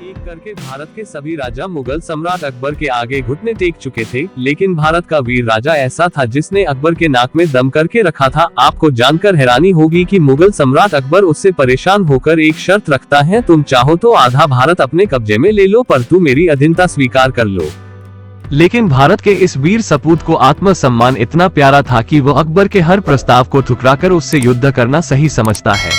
एक करके भारत के सभी राजा मुगल सम्राट अकबर के आगे घुटने टेक चुके थे, लेकिन भारत का वीर राजा ऐसा था जिसने अकबर के नाक में दम करके रखा था। आपको जानकर हैरानी होगी कि मुगल सम्राट अकबर उससे परेशान होकर एक शर्त रखता है, तुम चाहो तो आधा भारत अपने कब्जे में ले लो, पर तू मेरी अधीनता स्वीकार कर लो। लेकिन भारत के इस वीर सपूत को आत्मसम्मान इतना प्यारा था कि वो अकबर के हर प्रस्ताव को ठुकराकर उससे युद्ध करना सही समझता है।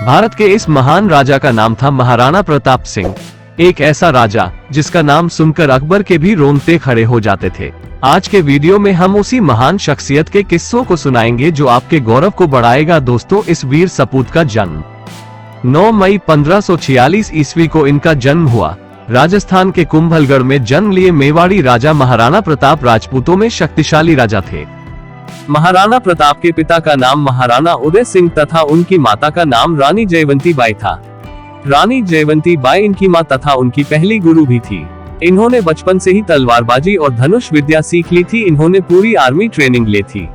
भारत के इस महान राजा का नाम था महाराणा प्रताप सिंह, एक ऐसा राजा जिसका नाम सुनकर अकबर के भी रोंगटे खड़े हो जाते थे। आज के वीडियो में हम उसी महान शख्सियत के किस्सों को सुनाएंगे जो आपके गौरव को बढ़ाएगा। दोस्तों, इस वीर सपूत का जन्म 9 मई 1546 ईस्वी को इनका जन्म हुआ। राजस्थान के कुंभलगढ़ में जन्म लिए मेवाड़ी राजा महाराणा प्रताप राजपूतों में शक्तिशाली राजा थे। महाराणा प्रताप के पिता का नाम महाराणा उदय सिंह तथा उनकी माता का नाम रानी जयवंती बाई था। रानी जयवंती बाई इनकी मां तथा उनकी पहली गुरु भी थी। इन्होंने बचपन से ही तलवारबाजी और धनुष विद्या सीख ली थी। इन्होंने पूरी आर्मी ट्रेनिंग ली थी।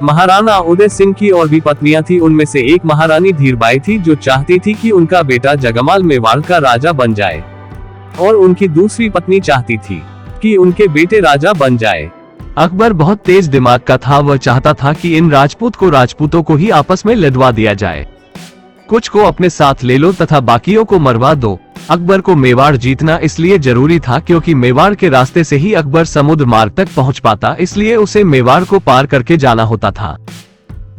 महाराणा उदय सिंह की और भी पत्नियां थी। उनमें से एक महारानी धीरबाई थी जो चाहती थी कि उनका बेटा जगमाल मेवाड़ का राजा बन जाए, और उनकी दूसरी पत्नी चाहती थी कि उनके बेटे राजा बन जाए। अकबर बहुत तेज दिमाग का था। वह चाहता था कि इन राजपूतों को ही आपस में लड़वा दिया जाए। कुछ को अपने साथ ले लो तथा बाकियों को मरवा दो। अकबर को मेवाड़ जीतना इसलिए जरूरी था क्योंकि मेवाड़ के रास्ते से ही अकबर समुद्र मार्ग तक पहुंच पाता, इसलिए उसे मेवाड़ को पार करके जाना होता था।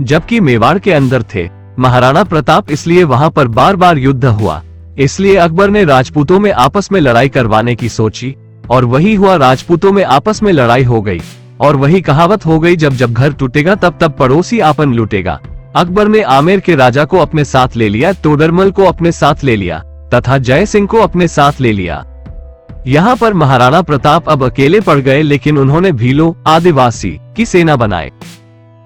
जबकि मेवाड़ के अंदर थे महाराणा प्रताप, इसलिए वहां पर बार बार युद्ध हुआ। इसलिए अकबर ने राजपूतों में आपस में लड़ाई करवाने की सोची, और वही हुआ। राजपूतों में आपस में लड़ाई हो गई, और वही कहावत हो गई, जब जब घर टूटेगा तब तब पड़ोसी आपन लूटेगा। अकबर ने आमेर के राजा को अपने साथ ले लिया, तोडरमल को अपने साथ ले लिया तथा जय सिंह को अपने साथ ले लिया। यहाँ पर महाराणा प्रताप अब अकेले पड़ गए, लेकिन उन्होंने भीलों आदिवासी की सेना बनाए,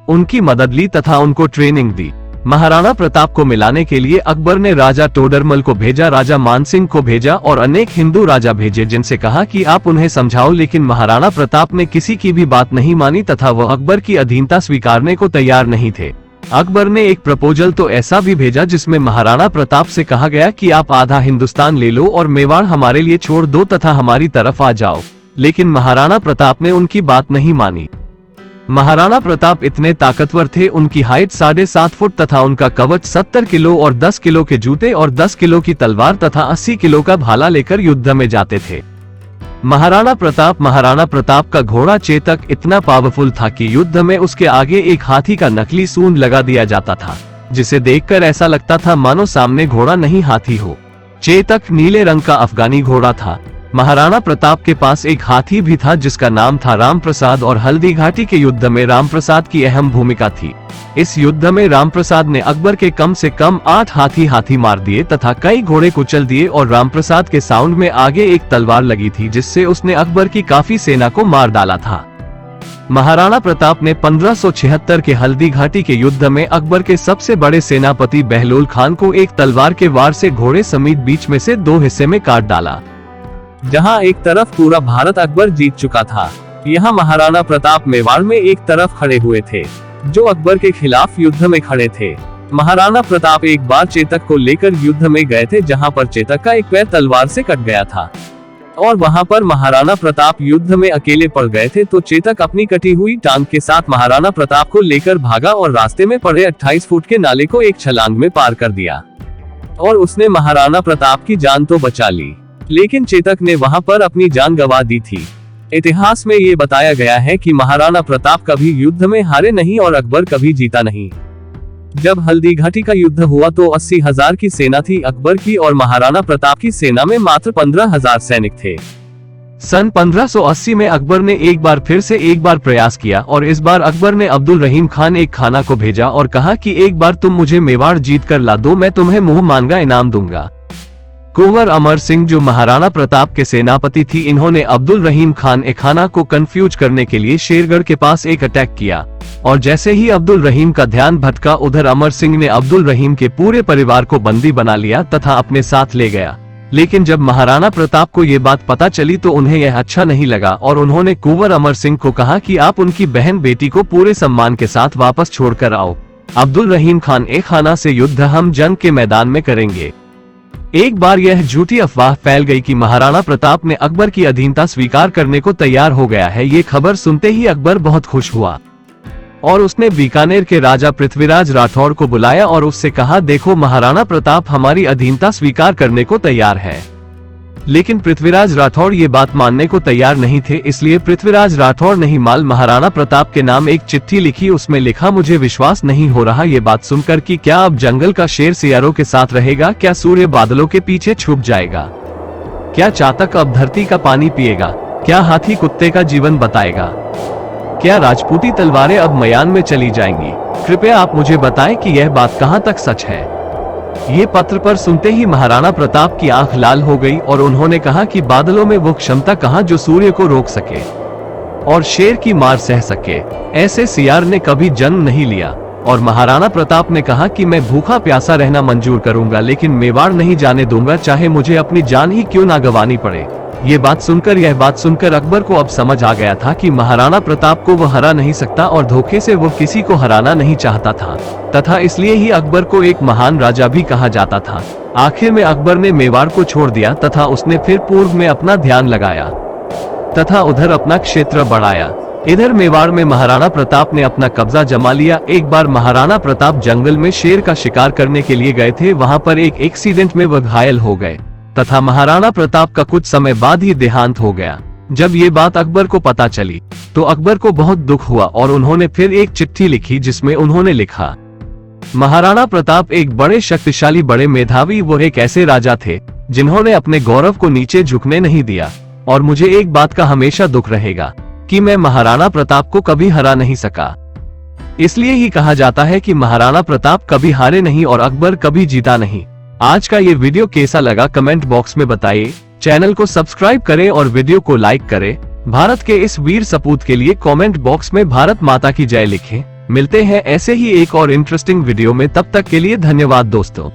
उनकी मदद ली तथा उनको ट्रेनिंग दी। महाराणा प्रताप को मिलाने के लिए अकबर ने राजा तोडरमल को भेजा, राजा मानसिंह को भेजा और अनेक हिंदू राजा भेजे, जिनसे कहा कि आप उन्हें समझाओ। लेकिन महाराणा प्रताप ने किसी की भी बात नहीं मानी तथा वह अकबर की अधीनता स्वीकारने को तैयार नहीं थे। अकबर ने एक प्रपोजल तो ऐसा भी भेजा जिसमें महाराणा प्रताप से कहा गया कि आप आधा हिंदुस्तान ले लो और मेवाड़ हमारे लिए छोड़ दो तथा हमारी तरफ आ जाओ। लेकिन महाराणा प्रताप ने उनकी बात नहीं मानी। महाराणा प्रताप इतने ताकतवर थे, उनकी हाइट 7.5 फुट तथा उनका कवच 70 किलो और 10 किलो के जूते और 10 किलो की तलवार तथा 80 किलो का भाला लेकर युद्ध में जाते थे। महाराणा प्रताप का घोड़ा चेतक इतना पावरफुल था कि युद्ध में उसके आगे एक हाथी का नकली सूंड लगा दिया जाता था, जिसे देखकर ऐसा लगता था मानो सामने घोड़ा नहीं हाथी हो। चेतक नीले रंग का अफगानी घोड़ा था। महाराणा प्रताप के पास एक हाथी भी था जिसका नाम था रामप्रसाद, और हल्दी घाटी के युद्ध में रामप्रसाद की अहम भूमिका थी। इस युद्ध में रामप्रसाद ने अकबर के कम से कम 8 हाथी मार दिए तथा कई घोड़े कुचल दिए, और रामप्रसाद के साउंड में आगे एक तलवार लगी थी जिससे उसने अकबर की काफी सेना को मार डाला था। महाराणा प्रताप ने 1576 के हल्दी घाटी के युद्ध में अकबर के सबसे बड़े सेनापति बहलोल खान को एक तलवार के वार से घोड़े समेत बीच में से 2 हिस्से में काट डाला। जहां एक तरफ पूरा भारत अकबर जीत चुका था, यहाँ महाराणा प्रताप मेवाड़ में एक तरफ खड़े हुए थे जो अकबर के खिलाफ युद्ध में खड़े थे। महाराणा प्रताप एक बार चेतक को लेकर युद्ध में गए थे, जहां पर चेतक का एक पैर तलवार से कट गया था, और वहां पर महाराणा प्रताप युद्ध में अकेले पड़ गए थे। तो चेतक अपनी कटी हुई टांग के साथ महाराणा प्रताप को लेकर भागा और रास्ते में पड़े 28 फुट के नाले को एक छलांग में पार कर दिया, और उसने महाराणा प्रताप की जान तो बचा ली, लेकिन चेतक ने वहां पर अपनी जान गंवा दी थी। इतिहास में ये बताया गया है कि महाराणा प्रताप कभी युद्ध में हारे नहीं और अकबर कभी जीता नहीं। जब हल्दी घाटी का युद्ध हुआ तो 80,000 की सेना थी अकबर की, और महाराणा प्रताप की सेना में मात्र 15,000 सैनिक थे। सन 1580 में अकबर ने एक बार प्रयास किया, और इस बार अकबर ने अब्दुल रहीम खान एक खाना को भेजा और कहा कि एक बार तुम मुझे मेवाड़ जीत कर ला दो, मैं तुम्हें मुंह मांगा इनाम दूंगा। कुंवर अमर सिंह जो महाराणा प्रताप के सेनापति थी, इन्होंने अब्दुल रहीम खान ए खाना को कंफ्यूज करने के लिए शेरगढ़ के पास एक अटैक किया, और जैसे ही अब्दुल रहीम का ध्यान भटका, उधर अमर सिंह ने अब्दुल रहीम के पूरे परिवार को बंदी बना लिया तथा अपने साथ ले गया। लेकिन जब महाराणा प्रताप को ये बात पता चली तो उन्हें यह अच्छा नहीं लगा, और उन्होंने कुंवर अमर सिंह को कहा कि आप उनकी बहन बेटी को पूरे सम्मान के साथ वापस छोड़कर आओ। अब्दुल रहीम खान ए खाना से युद्ध हम जंग के मैदान में करेंगे। एक बार यह झूठी अफवाह फैल गई कि महाराणा प्रताप ने अकबर की अधीनता स्वीकार करने को तैयार हो गया है। ये खबर सुनते ही अकबर बहुत खुश हुआ और उसने बीकानेर के राजा पृथ्वीराज राठौड़ को बुलाया और उससे कहा, देखो महाराणा प्रताप हमारी अधीनता स्वीकार करने को तैयार है। लेकिन पृथ्वीराज राठौड़ ये बात मानने को तैयार नहीं थे, इसलिए पृथ्वीराज राठौड़ ने हिमाल महाराणा प्रताप के नाम एक चिट्ठी लिखी। उसमें लिखा, मुझे विश्वास नहीं हो रहा ये बात सुनकर कि क्या अब जंगल का शेर सियारों के साथ रहेगा, क्या सूर्य बादलों के पीछे छुप जाएगा, क्या चातक अब धरती का पानी पिएगा, क्या हाथी कुत्ते का जीवन बताएगा, क्या राजपूती तलवारें अब मयान में चली जाएंगी। कृपया आप मुझे बताएं कि यह बात कहां तक सच है। ये पत्र पर सुनते ही महाराणा प्रताप की आंख लाल हो गई और उन्होंने कहा कि बादलों में वो क्षमता कहां जो सूर्य को रोक सके और शेर की मार सह सके। ऐसे सियार ने कभी जन्म नहीं लिया। और महाराणा प्रताप ने कहा कि मैं भूखा प्यासा रहना मंजूर करूंगा, लेकिन मेवाड़ नहीं जाने दूंगा, चाहे मुझे अपनी जान ही क्यों ना गंवानी पड़े। यह बात सुनकर अकबर को अब समझ आ गया था कि महाराणा प्रताप को वह हरा नहीं सकता और धोखे से वो किसी को हराना नहीं चाहता था, तथा इसलिए ही अकबर को एक महान राजा भी कहा जाता था। आखिर में अकबर ने मेवाड़ को छोड़ दिया तथा उसने फिर पूर्व में अपना ध्यान लगाया तथा उधर अपना क्षेत्र बढ़ाया। इधर मेवाड़ में महाराणा प्रताप ने अपना कब्जा जमा लिया। एक बार महाराणा प्रताप जंगल में शेर का शिकार करने के लिए गए थे। वहां पर एक एक्सीडेंट में वह घायल हो गए तथा महाराणा प्रताप का कुछ समय बाद ही देहांत हो गया। जब ये बात अकबर को पता चली तो अकबर को बहुत दुख हुआ और उन्होंने फिर एक चिट्ठी लिखी जिसमें उन्होंने लिखा, महाराणा प्रताप एक बड़े शक्तिशाली, बड़े मेधावी, वो एक ऐसे राजा थे जिन्होंने अपने गौरव को नीचे झुकने नहीं दिया। और मुझे एक बात का हमेशा दुख रहेगा कि मैं महाराणा प्रताप को कभी हरा नहीं सका। इसलिए ही कहा जाता है कि महाराणा प्रताप कभी हारे नहीं और अकबर कभी जीता नहीं। आज का ये वीडियो कैसा लगा कमेंट बॉक्स में बताइए। चैनल को सब्सक्राइब करें और वीडियो को लाइक करें। भारत के इस वीर सपूत के लिए कमेंट बॉक्स में भारत माता की जय लिखें। मिलते हैं ऐसे ही एक और इंटरेस्टिंग वीडियो में, तब तक के लिए धन्यवाद दोस्तों।